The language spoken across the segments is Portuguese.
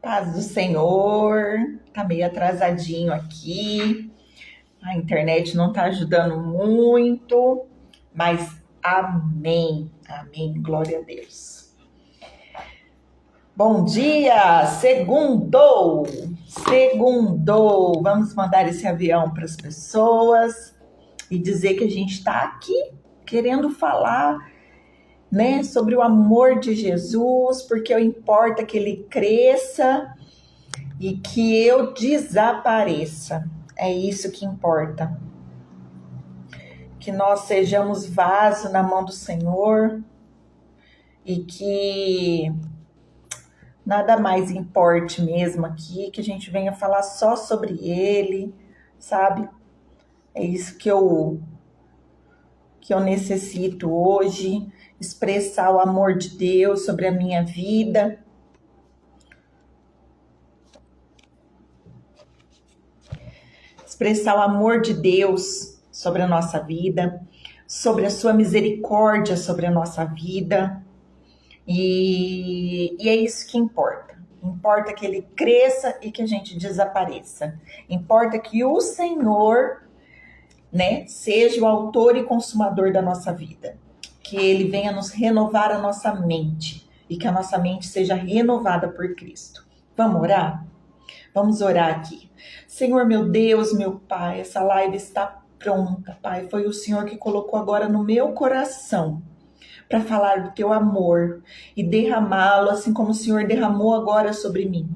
Paz do Senhor, tá meio atrasadinho aqui, a internet não tá ajudando muito, mas amém, glória a Deus. Bom dia, segundou, vamos mandar esse avião para as pessoas e dizer que a gente está aqui querendo falar, né, sobre o amor de Jesus, porque importa que ele cresça e que eu desapareça. É isso que importa. Que nós sejamos vaso na mão do Senhor e que nada mais importe mesmo aqui, que a gente venha falar só sobre ele, sabe? É isso que eu necessito hoje, expressar o amor de Deus sobre a minha vida. Expressar o amor de Deus sobre a nossa vida, sobre a sua misericórdia sobre a nossa vida. E é isso que importa. Importa que ele cresça e que a gente desapareça. Importa que o Senhor, né, seja o autor e consumador da nossa vida. Que ele venha nos renovar a nossa mente e que a nossa mente seja renovada por Cristo. Vamos orar? Vamos orar aqui. Senhor, meu Deus, meu Pai, essa live está pronta, Pai. Foi o Senhor que colocou agora no meu coração para falar do teu amor e derramá-lo assim como o Senhor derramou agora sobre mim.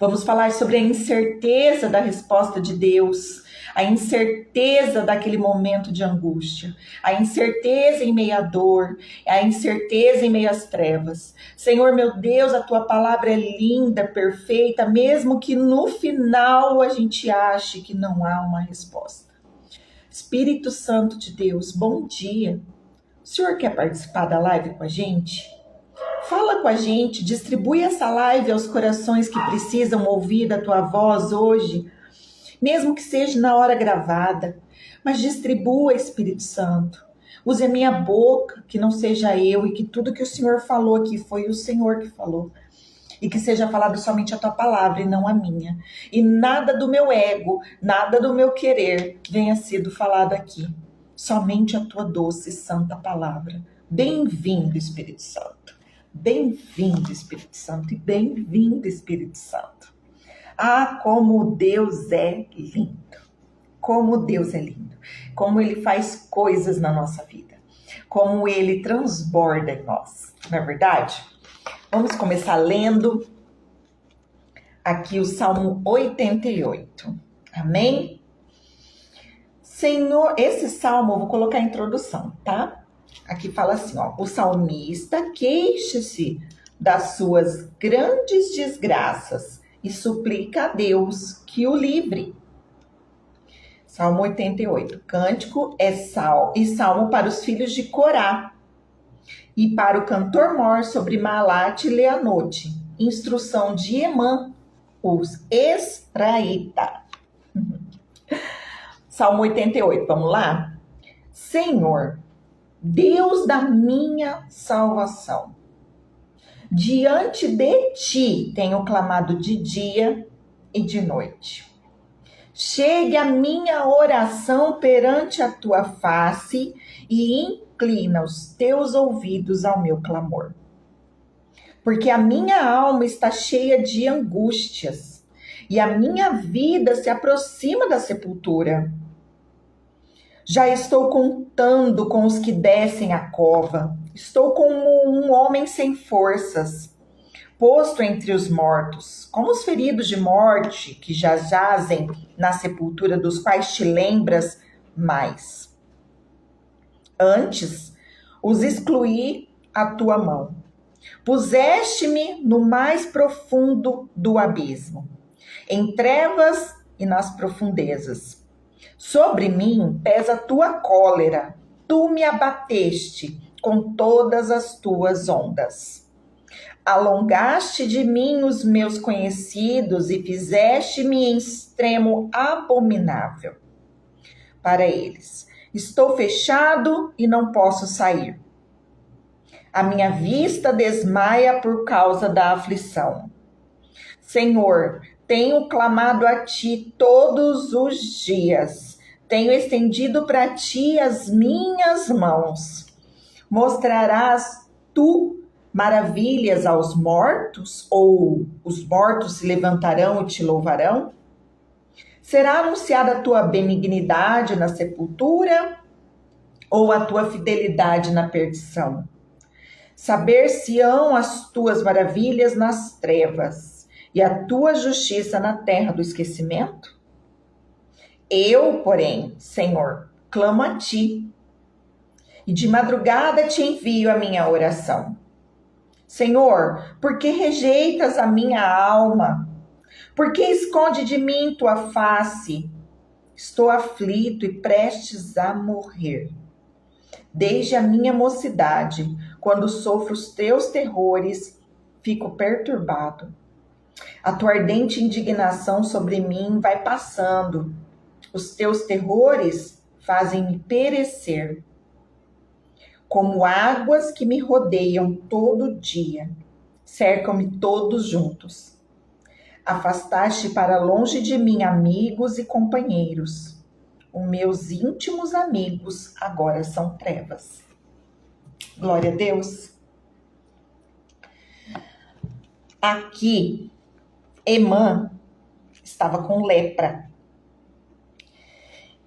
Vamos falar sobre a incerteza da resposta de Deus, a incerteza daquele momento de angústia, a incerteza em meio à dor, a incerteza em meio às trevas. Senhor, meu Deus, a tua palavra é linda, perfeita, mesmo que no final a gente ache que não há uma resposta. Espírito Santo de Deus, bom dia. O Senhor quer participar da live com a gente? Fala com a gente, distribui essa live aos corações que precisam ouvir da tua voz hoje, mesmo que seja na hora gravada, mas distribua, Espírito Santo. Use a minha boca, que não seja eu, e que tudo que o Senhor falou aqui foi o Senhor que falou. E que seja falado somente a tua palavra e não a minha. E nada do meu ego, nada do meu querer venha sido falado aqui. Somente a tua doce e santa palavra. Bem-vindo, Espírito Santo. Bem-vindo, Espírito Santo. E bem-vindo, Espírito Santo. Ah, como Deus é lindo. Como Deus é lindo. Como Ele faz coisas na nossa vida. Como Ele transborda em nós. Não é verdade? Vamos começar lendo aqui o Salmo 88. Amém? Senhor, esse salmo, eu vou colocar a introdução, tá? Aqui fala assim, ó. O salmista queixa-se das suas grandes desgraças e suplica a Deus que o livre. Salmo 88. Cântico e salmo para os filhos de Corá. E para o cantor-mor sobre Maalat e Leanote. Instrução de Emã, os Esraíta. Salmo 88, vamos lá? Senhor, Deus da minha salvação, diante de ti tenho clamado de dia e de noite. Chegue a minha oração perante a tua face e inclina os teus ouvidos ao meu clamor. Porque a minha alma está cheia de angústias e a minha vida se aproxima da sepultura. Já estou contando com os que descem a cova. Estou como um homem sem forças, posto entre os mortos, como os feridos de morte que já jazem na sepultura, dos quais te lembras mais. Antes, os excluí à tua mão. Puseste-me no mais profundo do abismo, em trevas e nas profundezas. Sobre mim pesa a tua cólera, tu me abateste com todas as tuas ondas. Alongaste de mim os meus conhecidos e fizeste-me em extremo abominável para eles. Estou fechado e não posso sair. A minha vista desmaia por causa da aflição. Senhor, tenho clamado a Ti todos os dias. Tenho estendido para Ti as minhas mãos. Mostrarás Tu maravilhas aos mortos? Ou os mortos se levantarão e Te louvarão? Será anunciada a Tua benignidade na sepultura? Ou a Tua fidelidade na perdição? Saber-se-ão as Tuas maravilhas nas trevas, e a Tua justiça na terra do esquecimento? Eu, porém, Senhor, clamo a Ti, e de madrugada Te envio a minha oração. Senhor, por que rejeitas a minha alma? Por que esconde de mim Tua face? Estou aflito e prestes a morrer. Desde a minha mocidade, quando sofro os Teus terrores, fico perturbado. A Tua ardente indignação sobre mim vai passando. Os Teus terrores fazem-me perecer. Como águas que me rodeiam todo dia, cercam-me todos juntos. Afastaste para longe de mim amigos e companheiros. Os meus íntimos amigos agora são trevas. Glória a Deus. Aqui, Emã estava com lepra.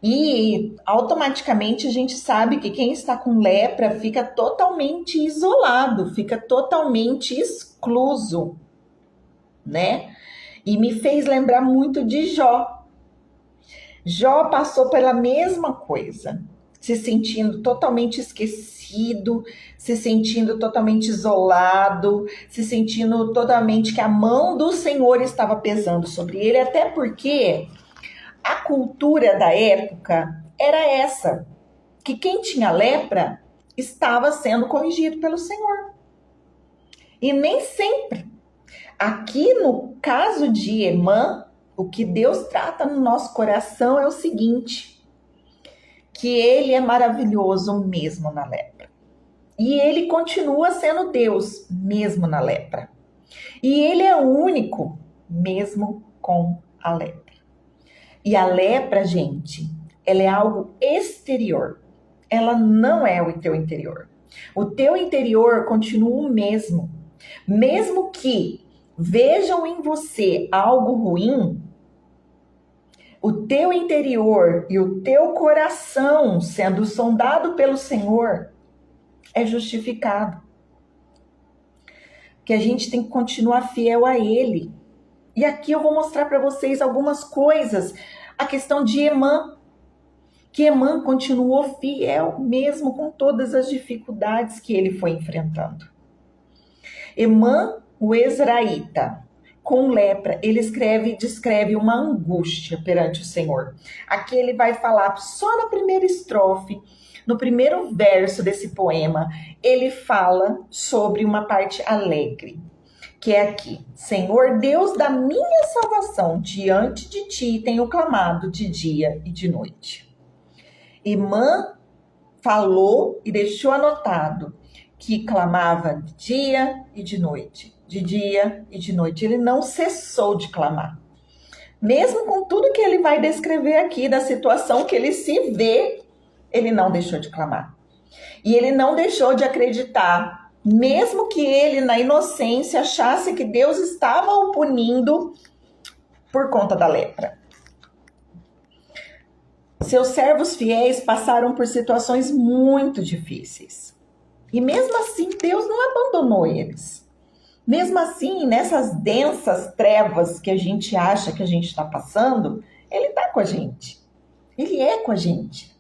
E automaticamente a gente sabe que quem está com lepra fica totalmente isolado, fica totalmente excluso, né? E me fez lembrar muito de Jó. Jó passou pela mesma coisa, se sentindo totalmente esquecido, se sentindo totalmente isolado, se sentindo totalmente que a mão do Senhor estava pesando sobre ele, até porque a cultura da época era essa, que quem tinha lepra estava sendo corrigido pelo Senhor. E nem sempre. Aqui no caso de Emã, o que Deus trata no nosso coração é o seguinte, que Ele é maravilhoso mesmo na lepra. E Ele continua sendo Deus mesmo na lepra. E Ele é único mesmo com a lepra. E a lepra, gente, ela é algo exterior. Ela não é o teu interior. O teu interior continua o mesmo. Mesmo que vejam em você algo ruim, o teu interior e o teu coração sendo sondado pelo Senhor é justificado. Que a gente tem que continuar fiel a Ele. E aqui eu vou mostrar para vocês algumas coisas. A questão de Emã, que Emã continuou fiel mesmo com todas as dificuldades que ele foi enfrentando. Emã, o Ezraíta, com lepra, ele descreve uma angústia perante o Senhor. Aqui ele vai falar só na primeira estrofe, no primeiro verso desse poema, ele fala sobre uma parte alegre. Que é aqui, Senhor Deus da minha salvação, diante de Ti tenho clamado de dia e de noite. Emã falou e deixou anotado que clamava de dia e de noite, de dia e de noite. Ele não cessou de clamar. Mesmo com tudo que ele vai descrever aqui, da situação que ele se vê, ele não deixou de clamar. E ele não deixou de acreditar. Mesmo que ele, na inocência, achasse que Deus estava o punindo por conta da lepra. Seus servos fiéis passaram por situações muito difíceis. E mesmo assim, Deus não abandonou eles. Mesmo assim, nessas densas trevas que a gente acha que a gente está passando, Ele está com a gente. Ele é com a gente.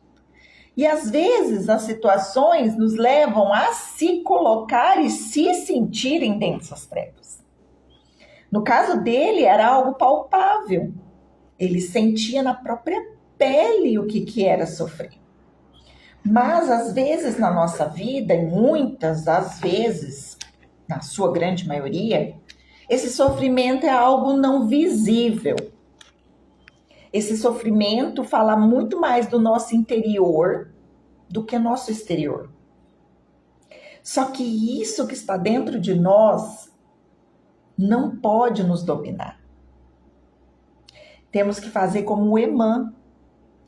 E às vezes as situações nos levam a se colocar e se sentir em densas trevas. No caso dele era algo palpável. Ele sentia na própria pele o que era sofrer. Mas às vezes na nossa vida, e muitas às vezes, na sua grande maioria, esse sofrimento é algo não visível. Esse sofrimento fala muito mais do nosso interior do que nosso exterior. Só que isso que está dentro de nós não pode nos dominar. Temos que fazer como o Emã,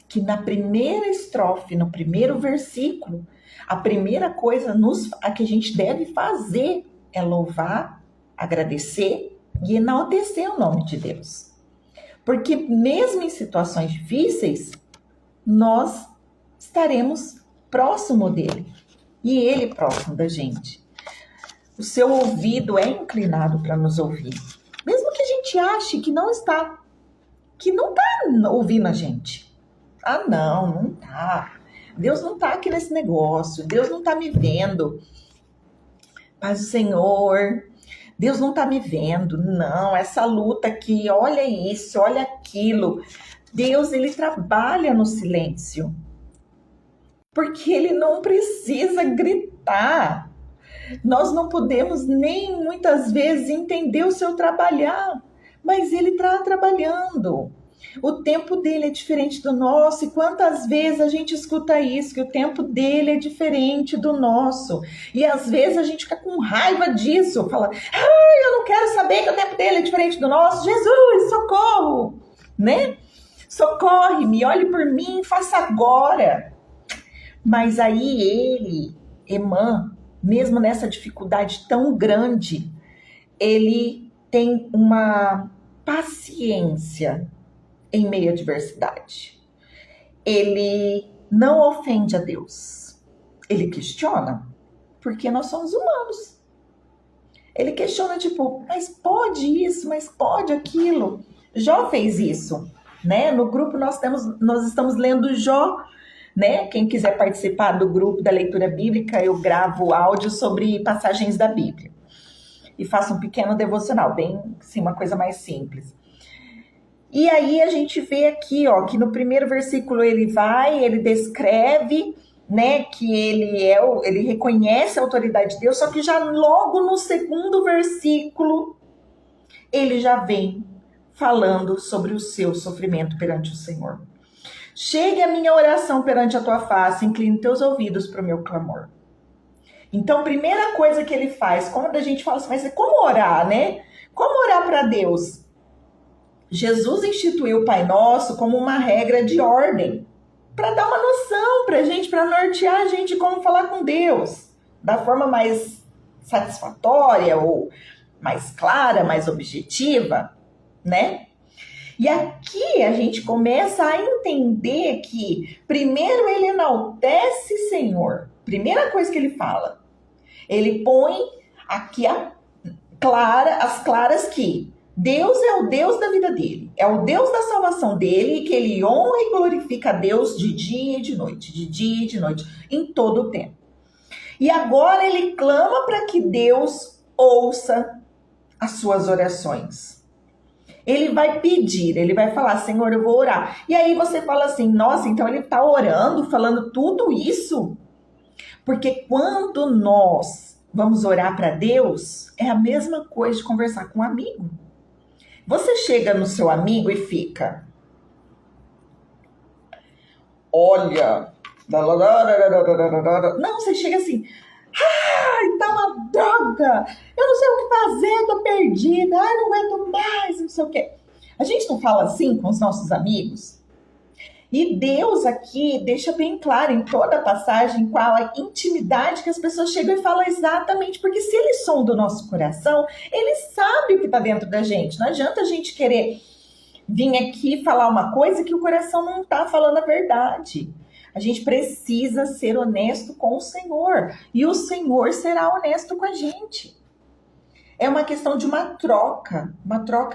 que na primeira estrofe, no primeiro versículo, a primeira coisa a que a gente deve fazer é louvar, agradecer e enaltecer o nome de Deus. Porque mesmo em situações difíceis, nós estaremos próximo dele e ele próximo da gente. O seu ouvido é inclinado para nos ouvir. Mesmo que a gente ache que não está ouvindo a gente. Ah, não tá. Deus não tá aqui nesse negócio. Deus não tá me vendo. Mas o Senhor, Deus não tá me vendo. Não, essa luta aqui, olha isso, olha aquilo. Deus, ele trabalha no silêncio. Porque ele não precisa gritar. Nós não podemos nem muitas vezes entender o seu trabalhar, mas ele está trabalhando. O tempo dele é diferente do nosso, e quantas vezes a gente escuta isso, que o tempo dele é diferente do nosso. E às vezes a gente fica com raiva disso, fala, eu não quero saber que o tempo dele é diferente do nosso. Jesus, socorro, né? Socorre-me, olhe por mim, faça agora. Mas aí ele, Emã, mesmo nessa dificuldade tão grande, ele tem uma paciência em meio à adversidade. Ele não ofende a Deus. Ele questiona, porque nós somos humanos. Ele questiona, tipo, mas pode isso, mas pode aquilo. Jó fez isso, né? No grupo nós estamos lendo Jó, né? Quem quiser participar do grupo da leitura bíblica, eu gravo áudio sobre passagens da Bíblia. E faço um pequeno devocional, bem, assim, uma coisa mais simples. E aí a gente vê aqui, ó, que no primeiro versículo ele descreve, né, que ele reconhece a autoridade de Deus, só que já logo no segundo versículo, ele já vem falando sobre o seu sofrimento perante o Senhor. Chegue a minha oração perante a tua face, incline teus ouvidos para o meu clamor. Então, primeira coisa que ele faz, quando a gente fala assim, mas como orar, né? Como orar para Deus? Jesus instituiu o Pai Nosso como uma regra de ordem, para dar uma noção para a gente, para nortear a gente como falar com Deus, da forma mais satisfatória ou mais clara, mais objetiva, né? E aqui a gente começa a entender que primeiro ele enaltece o Senhor. Primeira coisa que ele fala, ele põe aqui as claras que Deus é o Deus da vida dele, é o Deus da salvação dele, e que ele honra e glorifica a Deus de dia e de noite, em todo o tempo. E agora ele clama para que Deus ouça as suas orações. Ele vai pedir, ele vai falar, Senhor, eu vou orar. E aí você fala assim, nossa, então ele está orando, falando tudo isso? Porque quando nós vamos orar para Deus, é a mesma coisa de conversar com um amigo. Você chega no seu amigo e fica, olha, não, você chega assim, tá uma droga, eu não sei o que fazer, tô perdida, não aguento mais, não sei o que. A gente não fala assim com os nossos amigos? E Deus aqui deixa bem claro em toda a passagem qual a intimidade que as pessoas chegam e falam exatamente, porque se ele sonda o nosso coração, ele sabe o que está dentro da gente. Não adianta a gente querer vir aqui falar uma coisa que o coração não está falando a verdade. A gente precisa ser honesto com o Senhor, e o Senhor será honesto com a gente. É uma questão de uma troca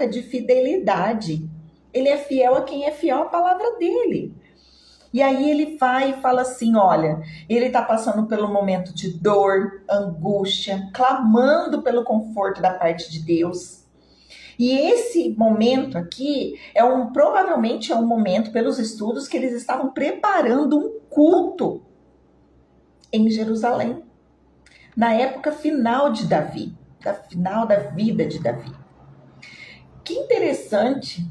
de fidelidade. Ele é fiel a quem é fiel à palavra dele. E aí ele vai e fala assim, olha, ele está passando pelo momento de dor, angústia, clamando pelo conforto da parte de Deus. E esse momento aqui provavelmente é um momento, pelos estudos, que eles estavam preparando um culto em Jerusalém, na época final de Davi, final da vida de Davi. Que interessante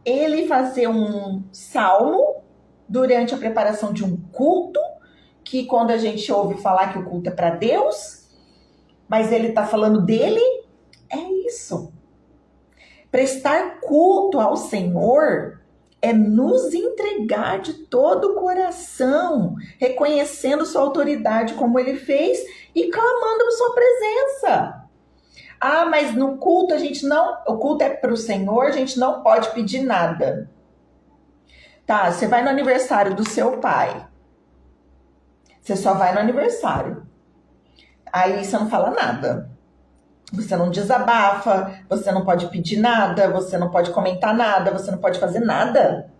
ele fazer um salmo durante a preparação de um culto, que quando a gente ouve falar que o culto é para Deus, mas ele está falando dele, é isso. Prestar culto ao Senhor é nos entregar de todo o coração, reconhecendo sua autoridade como ele fez e clamando por sua presença. Ah, mas no culto o culto é para o Senhor, a gente não pode pedir nada. Tá, você vai no aniversário do seu pai. Você só vai no aniversário. Aí você não fala nada. Você não desabafa, você não pode pedir nada, você não pode comentar nada, você não pode fazer nada.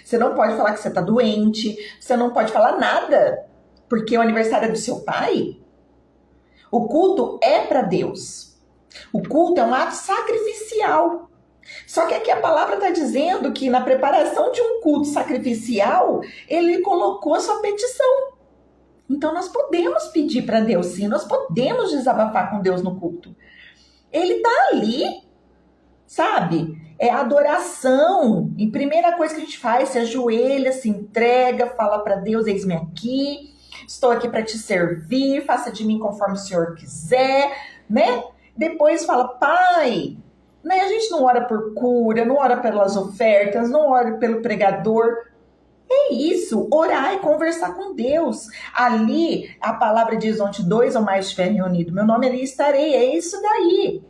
Você não pode falar que você tá doente, você não pode falar nada, porque o aniversário é do seu pai. O culto é para Deus. O culto é um ato sacrificial. Só que aqui a palavra está dizendo que na preparação de um culto sacrificial, ele colocou a sua petição. Então nós podemos pedir para Deus sim, nós podemos desabafar com Deus no culto. Ele está ali, sabe? É adoração. E primeira coisa que a gente faz, se ajoelha, se entrega, fala para Deus, eis-me aqui, estou aqui para te servir, faça de mim conforme o Senhor quiser, né? Depois fala, Pai, né? A gente não ora por cura, não ora pelas ofertas, não ora pelo pregador. É isso, orar e conversar com Deus. Ali, a palavra diz, onde 2 ou mais estiverem reunidos, meu nome ali estarei. É isso daí.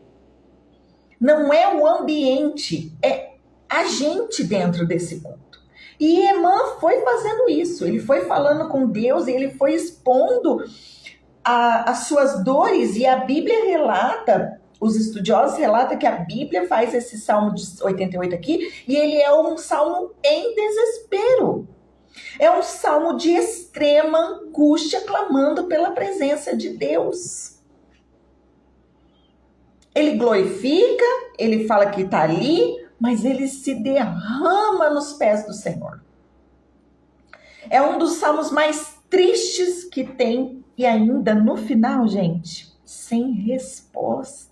Não é o ambiente, é a gente dentro desse culto. E Emã foi fazendo isso. Ele foi falando com Deus e ele foi expondo as suas dores. E a Bíblia relata, os estudiosos relatam que a Bíblia faz esse Salmo de 88 aqui, e ele é um salmo em desespero. É um salmo de extrema angústia, clamando pela presença de Deus. Ele glorifica, ele fala que está ali, mas ele se derrama nos pés do Senhor. É um dos salmos mais tristes que tem, e ainda no final, gente, sem resposta.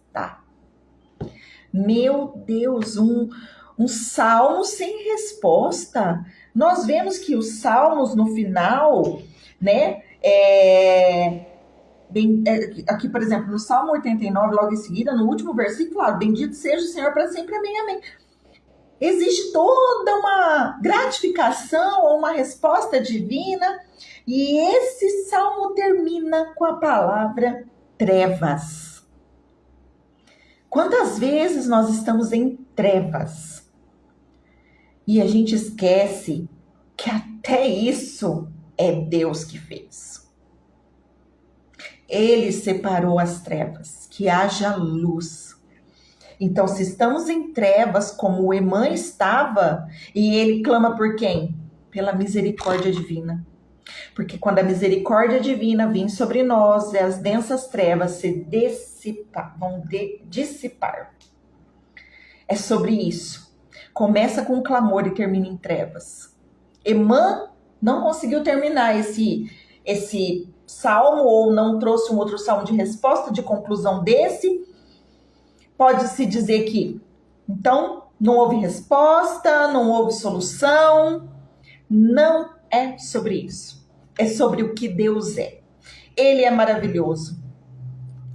Meu Deus, um salmo sem resposta. Nós vemos que os salmos no final, né, aqui, por exemplo, no Salmo 89, logo em seguida, no último versículo, fala, bendito seja o Senhor para sempre, amém, amém. Existe toda uma gratificação ou uma resposta divina, e esse salmo termina com a palavra trevas. Quantas vezes nós estamos em trevas e a gente esquece que até isso é Deus que fez. Ele separou as trevas, que haja luz. Então, se estamos em trevas, como o Emã estava, e ele clama por quem? Pela misericórdia divina. Porque quando a misericórdia divina vir sobre nós, as densas trevas se vão dissipar. É sobre isso. Começa com clamor e termina em trevas. Emã não conseguiu terminar esse salmo, ou não trouxe um outro salmo de resposta, de conclusão desse. Pode-se dizer que, então, não houve resposta, não houve solução. Não é sobre isso. É sobre o que Deus é. Ele é maravilhoso.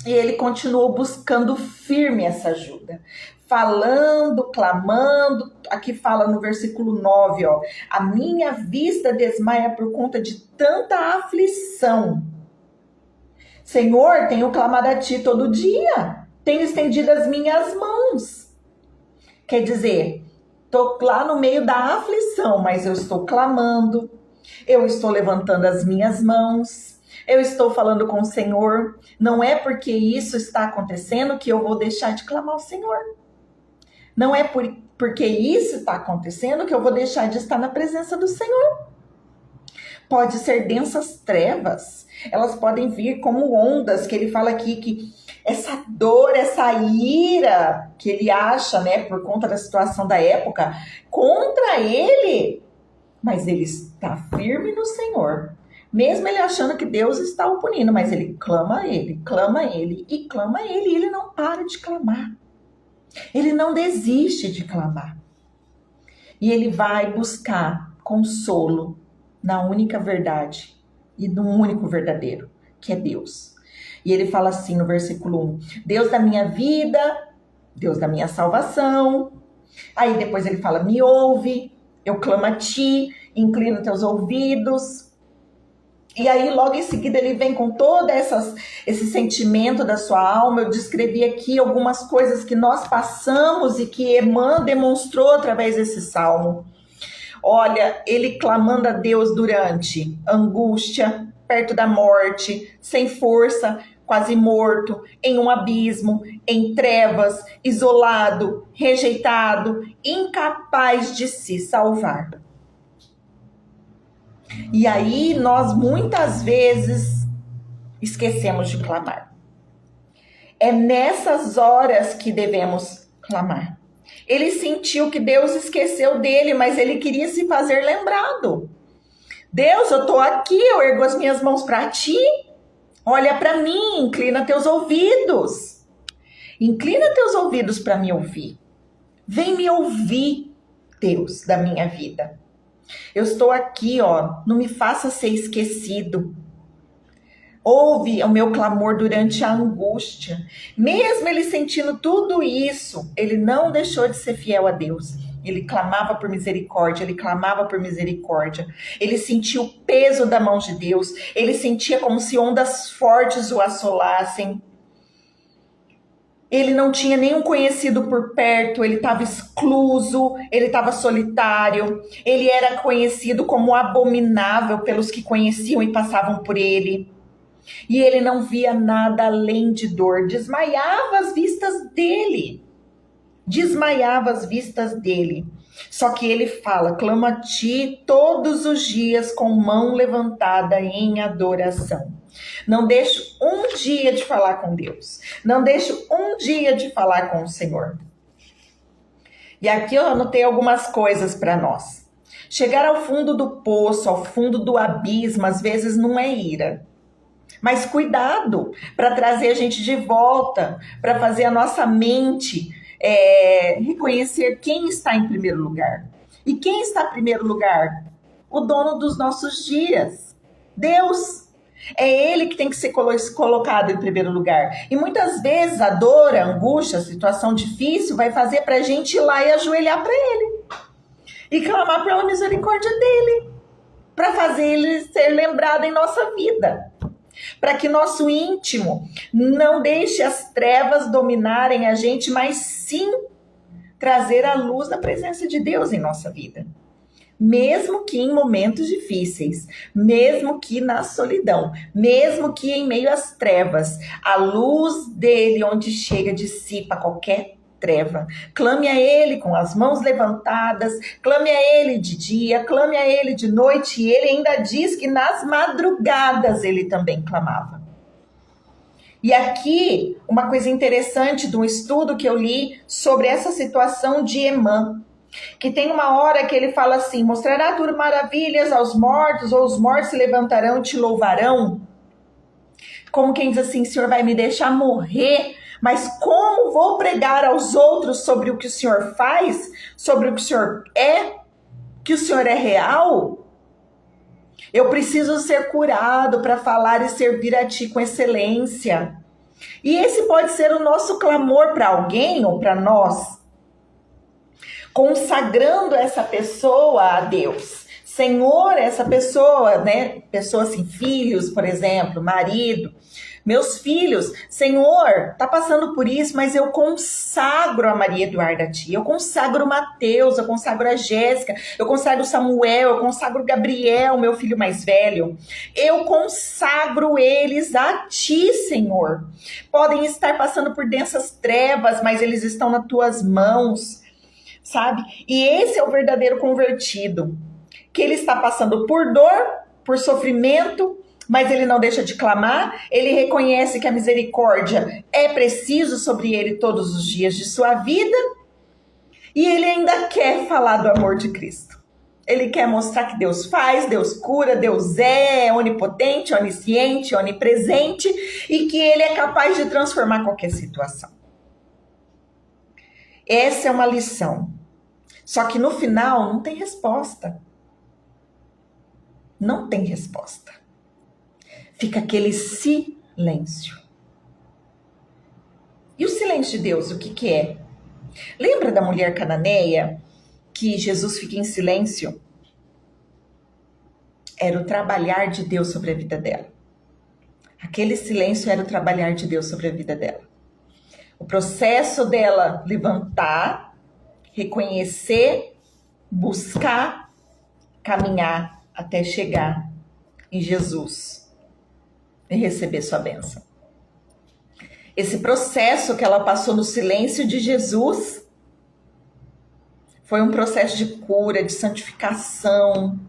E ele continuou buscando firme essa ajuda. Falando, clamando. Aqui fala no versículo 9, ó. A minha vista desmaia por conta de tanta aflição. Senhor, tenho clamado a ti todo dia. Tenho estendido as minhas mãos. Quer dizer, estou lá no meio da aflição, mas eu estou clamando. Eu estou levantando as minhas mãos, eu estou falando com o Senhor. Não é porque isso está acontecendo que eu vou deixar de clamar ao Senhor. Não é porque isso está acontecendo que eu vou deixar de estar na presença do Senhor. Pode ser densas trevas, elas podem vir como ondas, que ele fala aqui que essa dor, essa ira que ele acha, né, por conta da situação da época, contra ele. Mas ele está firme no Senhor. Mesmo ele achando que Deus está o punindo. Mas ele clama a ele, clama ele e clama a ele. E ele não para de clamar. Ele não desiste de clamar. E ele vai buscar consolo na única verdade e no único verdadeiro, que é Deus. E ele fala assim no versículo 1. Deus da minha vida, Deus da minha salvação. Aí depois ele fala, me ouve, eu clamo a ti, inclina teus ouvidos. E aí logo em seguida ele vem com todo esse sentimento da sua alma. Eu descrevi aqui algumas coisas que nós passamos e que Emã demonstrou através desse salmo. Olha, ele clamando a Deus durante angústia, perto da morte, sem força, quase morto, em um abismo, em trevas, isolado, rejeitado, incapaz de se salvar. E aí nós muitas vezes esquecemos de clamar. É nessas horas que devemos clamar. Ele sentiu que Deus esqueceu dele, mas ele queria se fazer lembrado. Deus, eu estou aqui, eu ergo as minhas mãos para ti. Olha para mim, inclina teus ouvidos. Inclina teus ouvidos para me ouvir. Vem me ouvir, Deus, da minha vida. Eu estou aqui, ó, não me faça ser esquecido. Ouve o meu clamor durante a angústia. Mesmo ele sentindo tudo isso, ele não deixou de ser fiel a Deus. Ele clamava por misericórdia, ele clamava por misericórdia. Ele sentia o peso da mão de Deus. Ele sentia como se ondas fortes o assolassem. Ele não tinha nenhum conhecido por perto, ele estava excluso, ele estava solitário. Ele era conhecido como abominável pelos que conheciam e passavam por ele. E ele não via nada além de dor, desmaiava às vistas dele. Desmaiava às vistas dele. Só que ele fala, clama a ti todos os dias com mão levantada em adoração. Não deixo um dia de falar com Deus. Não deixo um dia de falar com o Senhor. E aqui eu anotei algumas coisas para nós. Chegar ao fundo do poço, ao fundo do abismo, às vezes não é ira. Mas cuidado para trazer a gente de volta, para fazer a nossa mente reconhecer quem está em primeiro lugar. E quem está em primeiro lugar? O dono dos nossos dias, Deus. É Ele que tem que ser colocado em primeiro lugar. E muitas vezes a dor, a angústia, a situação difícil vai fazer para a gente ir lá e ajoelhar para Ele. E clamar pela misericórdia dEle. Para fazer Ele ser lembrado em nossa vida. Para que nosso íntimo não deixe as trevas dominarem a gente, mas sim trazer a luz da presença de Deus em nossa vida. Mesmo que em momentos difíceis, mesmo que na solidão, mesmo que em meio às trevas, a luz dele onde chega dissipa qualquer treva. Clame a ele com as mãos levantadas, clame a ele de dia, clame a ele de noite, e ele ainda diz que nas madrugadas ele também clamava. E aqui, uma coisa interessante de um estudo que eu li sobre essa situação de Emã, que tem uma hora que ele fala assim, mostrará tu maravilhas aos mortos, ou os mortos se levantarão e te louvarão? Como quem diz assim, Senhor vai me deixar morrer, mas como vou pregar aos outros sobre o que o Senhor faz, sobre o que o Senhor é, que o Senhor é real? Eu preciso ser curado para falar e servir a Ti com excelência. E esse pode ser o nosso clamor para alguém ou para nós, consagrando essa pessoa a Deus. Senhor, essa pessoa, né? Pessoa assim, filhos, por exemplo, marido, meus filhos, Senhor, tá passando por isso, mas eu consagro a Maria Eduarda a Ti, eu consagro o Mateus, eu consagro a Jéssica, eu consagro o Samuel, eu consagro o Gabriel, meu filho mais velho, eu consagro eles a Ti, Senhor. Podem estar passando por densas trevas, mas eles estão nas Tuas mãos, sabe? E esse é o verdadeiro convertido, que ele está passando por dor, por sofrimento, mas ele não deixa de clamar, ele reconhece que a misericórdia é preciso sobre ele todos os dias de sua vida, e ele ainda quer falar do amor de Cristo. Ele quer mostrar que Deus faz, Deus cura, Deus é onipotente, onisciente, onipresente, e que ele é capaz de transformar qualquer situação. Essa é uma lição. Só que no final não tem resposta. Não tem resposta. Fica aquele silêncio. E o silêncio silêncio de Deus, o que que é? Lembra da mulher cananeia que Jesus fica em silêncio? Era o trabalhar de Deus sobre a vida dela. Aquele silêncio era o trabalhar de Deus sobre a vida dela. O processo dela levantar, reconhecer, buscar, caminhar até chegar em Jesus e receber sua bênção. Esse processo que ela passou no silêncio de Jesus foi um processo de cura, de santificação,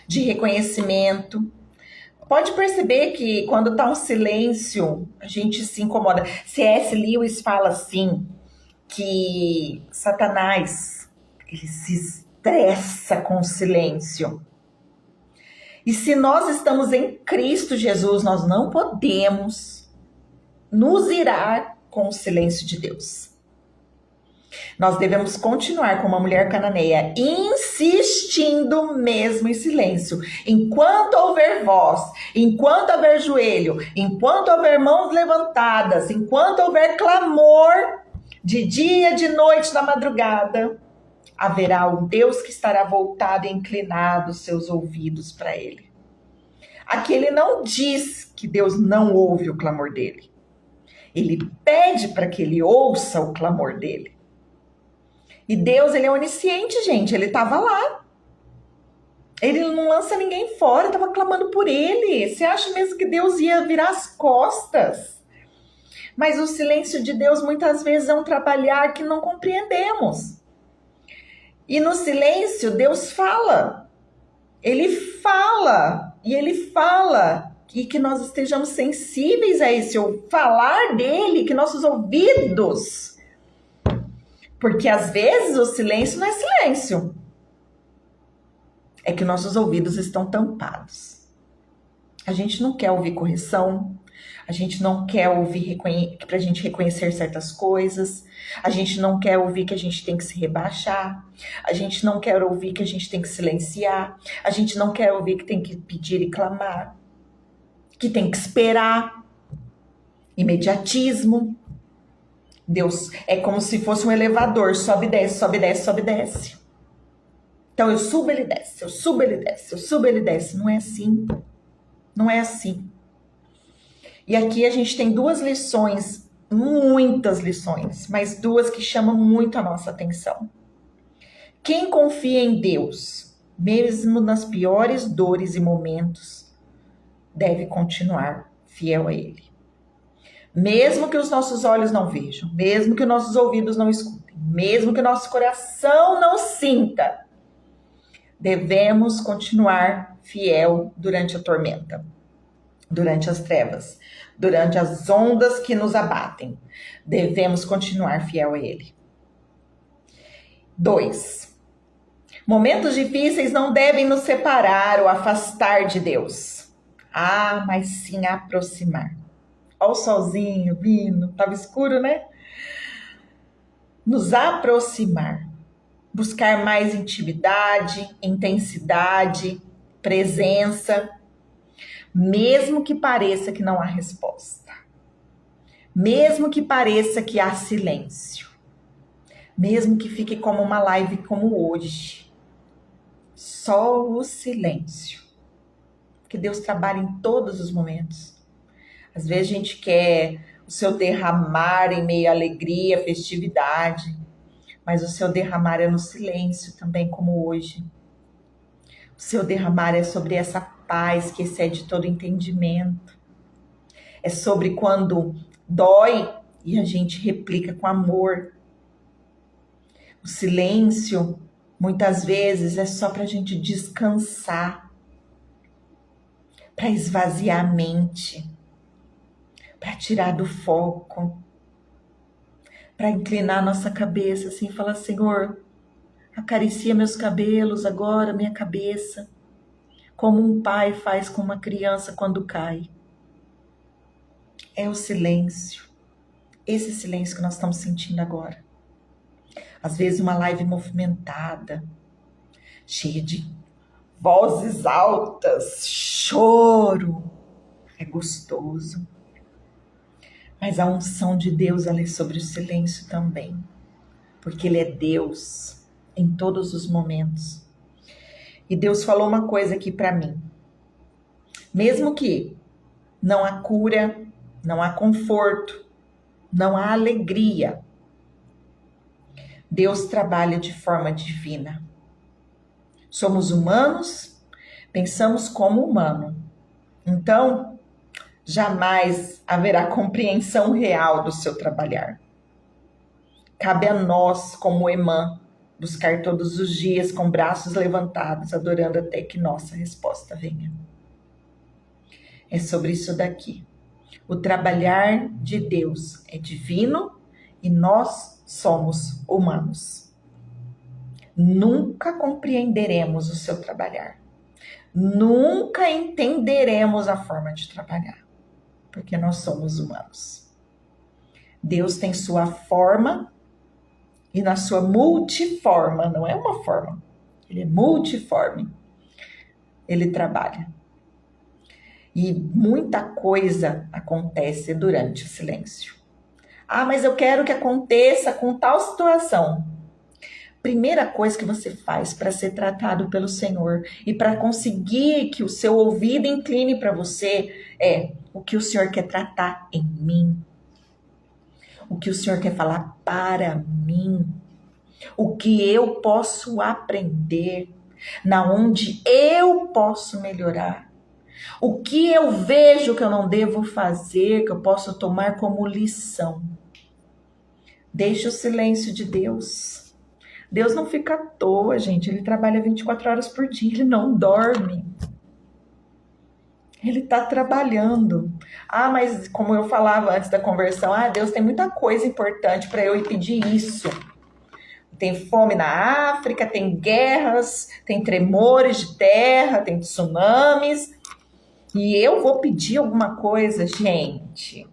de reconhecimento. Pode perceber que quando está um silêncio, a gente se incomoda. C.S. Lewis fala assim, que Satanás, ele se estressa com o silêncio. E se nós estamos em Cristo Jesus, nós não podemos nos irar com o silêncio de Deus. Nós devemos continuar como uma mulher cananeia, insistindo mesmo em silêncio. Enquanto houver voz, enquanto houver joelho, enquanto houver mãos levantadas, enquanto houver clamor, de dia, de noite, na madrugada, haverá um Deus que estará voltado e inclinado os seus ouvidos para ele. Aqui ele não diz que Deus não ouve o clamor dele. Ele pede para que ele ouça o clamor dele. E Deus, ele é onisciente, gente. Ele estava lá. Ele não lança ninguém fora, estava clamando por ele. Você acha mesmo que Deus ia virar as costas? Mas o silêncio de Deus muitas vezes é um trabalhar que não compreendemos. E no silêncio, Deus fala. Ele fala. E ele fala. E que nós estejamos sensíveis a esse falar dele, que nossos ouvidos... Porque às vezes o silêncio não é silêncio. É que nossos ouvidos estão tampados. A gente não quer ouvir correção. A gente não quer ouvir para a gente reconhecer certas coisas. A gente não quer ouvir que a gente tem que se rebaixar. A gente não quer ouvir que a gente tem que silenciar. A gente não quer ouvir que tem que pedir e clamar. Que tem que esperar. Imediatismo. Deus é como se fosse um elevador, sobe, desce, sobe, desce, sobe, desce. Então eu subo, ele desce, eu subo, ele desce, eu subo, ele desce. Não é assim. Não é assim. E aqui a gente tem duas lições, muitas lições, mas duas que chamam muito a nossa atenção. Quem confia em Deus, mesmo nas piores dores e momentos, deve continuar fiel a Ele. Mesmo que os nossos olhos não vejam, mesmo que os nossos ouvidos não escutem, mesmo que o nosso coração não sinta, devemos continuar fiel durante a tormenta, durante as trevas, durante as ondas que nos abatem. Devemos continuar fiel a Ele. 2. Momentos difíceis não devem nos separar ou afastar de Deus. Mas sim aproximar. Olha o solzinho vindo, estava escuro, né? Nos aproximar, buscar mais intimidade, intensidade, presença, mesmo que pareça que não há resposta, mesmo que pareça que há silêncio, mesmo que fique como uma live como hoje, só o silêncio, porque Deus trabalha em todos os momentos. Às vezes a gente quer o seu derramar em meio à alegria, festividade, mas o seu derramar é no silêncio também, como hoje. O seu derramar é sobre essa paz que excede todo entendimento. É sobre quando dói e a gente replica com amor. O silêncio, muitas vezes, é só para a gente descansar, para esvaziar a mente, para tirar do foco, para inclinar nossa cabeça assim e falar: Senhor, acaricia meus cabelos agora, minha cabeça, como um pai faz com uma criança quando cai. É o silêncio, esse silêncio que nós estamos sentindo agora. Às vezes uma live movimentada, cheia de vozes altas, choro, é gostoso. Mas a unção de Deus, ela é sobre o silêncio também. Porque Ele é Deus em todos os momentos. E Deus falou uma coisa aqui para mim. Mesmo que não há cura, não há conforto, não há alegria, Deus trabalha de forma divina. Somos humanos, pensamos como humano. Então, jamais haverá compreensão real do seu trabalhar. Cabe a nós, como Emã, buscar todos os dias com braços levantados, adorando até que nossa resposta venha. É sobre isso daqui. O trabalhar de Deus é divino e nós somos humanos. Nunca compreenderemos o seu trabalhar. Nunca entenderemos a forma de trabalhar, porque nós somos humanos. Deus tem sua forma e na sua multiforma, não é uma forma, Ele é multiforme, Ele trabalha. E muita coisa acontece durante o silêncio. Ah, mas eu quero que aconteça com tal situação. Primeira coisa que você faz para ser tratado pelo Senhor e para conseguir que o seu ouvido incline para você é o que o Senhor quer tratar em mim. O que o Senhor quer falar para mim. O que eu posso aprender. Na onde eu posso melhorar. O que eu vejo que eu não devo fazer, que eu posso tomar como lição. Deixe o silêncio de Deus. Deus não fica à toa, gente. Ele trabalha 24 horas por dia, ele não dorme. Ele está trabalhando. Ah, mas como eu falava antes da conversão, Deus tem muita coisa importante para eu ir pedir isso. Tem fome na África, tem guerras, tem tremores de terra, tem tsunamis. E eu vou pedir alguma coisa, gente.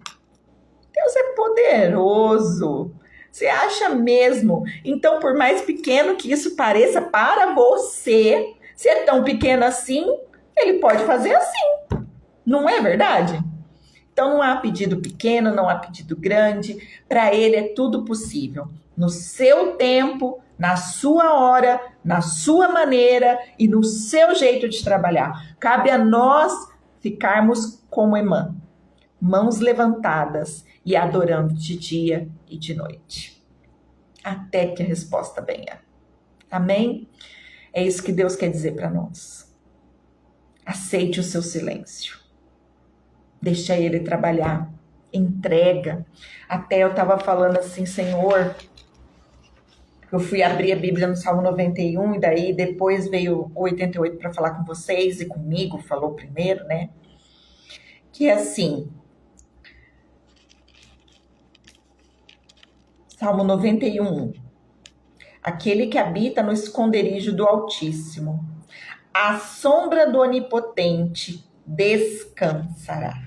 Deus é poderoso. Você acha mesmo? Então, por mais pequeno que isso pareça para você, se é tão pequeno assim, Ele pode fazer assim. Não é verdade? Então, não há pedido pequeno, não há pedido grande. Para Ele é tudo possível. No seu tempo, na sua hora, na sua maneira e no seu jeito de trabalhar. Cabe a nós ficarmos como Emã, mãos levantadas e adorando de dia e de noite, até que a resposta venha. Amém? É isso que Deus quer dizer para nós. Aceite o seu silêncio. Deixa Ele trabalhar. Entrega. Até eu estava falando assim, Senhor, eu fui abrir a Bíblia no Salmo 91 e daí depois veio o 88 para falar com vocês e comigo, falou primeiro, né? Que é assim, Salmo 91, aquele que habita no esconderijo do Altíssimo, à sombra do Onipotente descansará.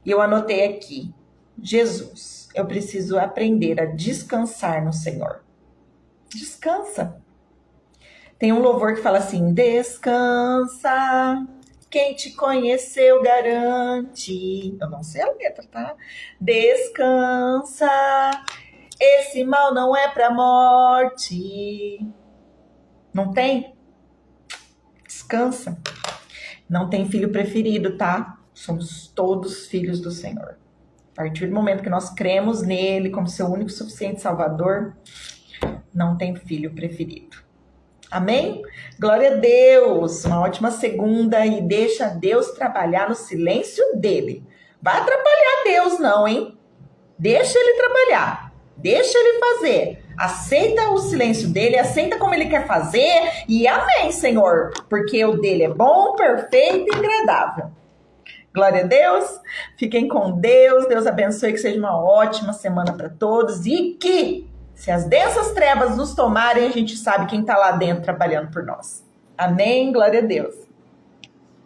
E eu anotei aqui, Jesus, eu preciso aprender a descansar no Senhor. Descansa. Tem um louvor que fala assim, descansa, quem te conheceu garante. Eu não sei a letra, tá? Descansa, esse mal não é pra morte. Não tem? Descansa. Não tem filho preferido, tá? Somos todos filhos do Senhor. A partir do momento que nós cremos nele como seu único e suficiente Salvador, não tem filho preferido. Amém? Glória a Deus! Uma ótima segunda e deixa Deus trabalhar no silêncio dele. Vai atrapalhar Deus não, hein? Deixa ele trabalhar. Deixa ele fazer. Aceita o silêncio dele, aceita como ele quer fazer e amém, Senhor. Porque o dele é bom, perfeito e agradável. Glória a Deus. Fiquem com Deus. Deus abençoe, que seja uma ótima semana para todos e que se as densas trevas nos tomarem, a gente sabe quem está lá dentro trabalhando por nós. Amém? Glória a Deus.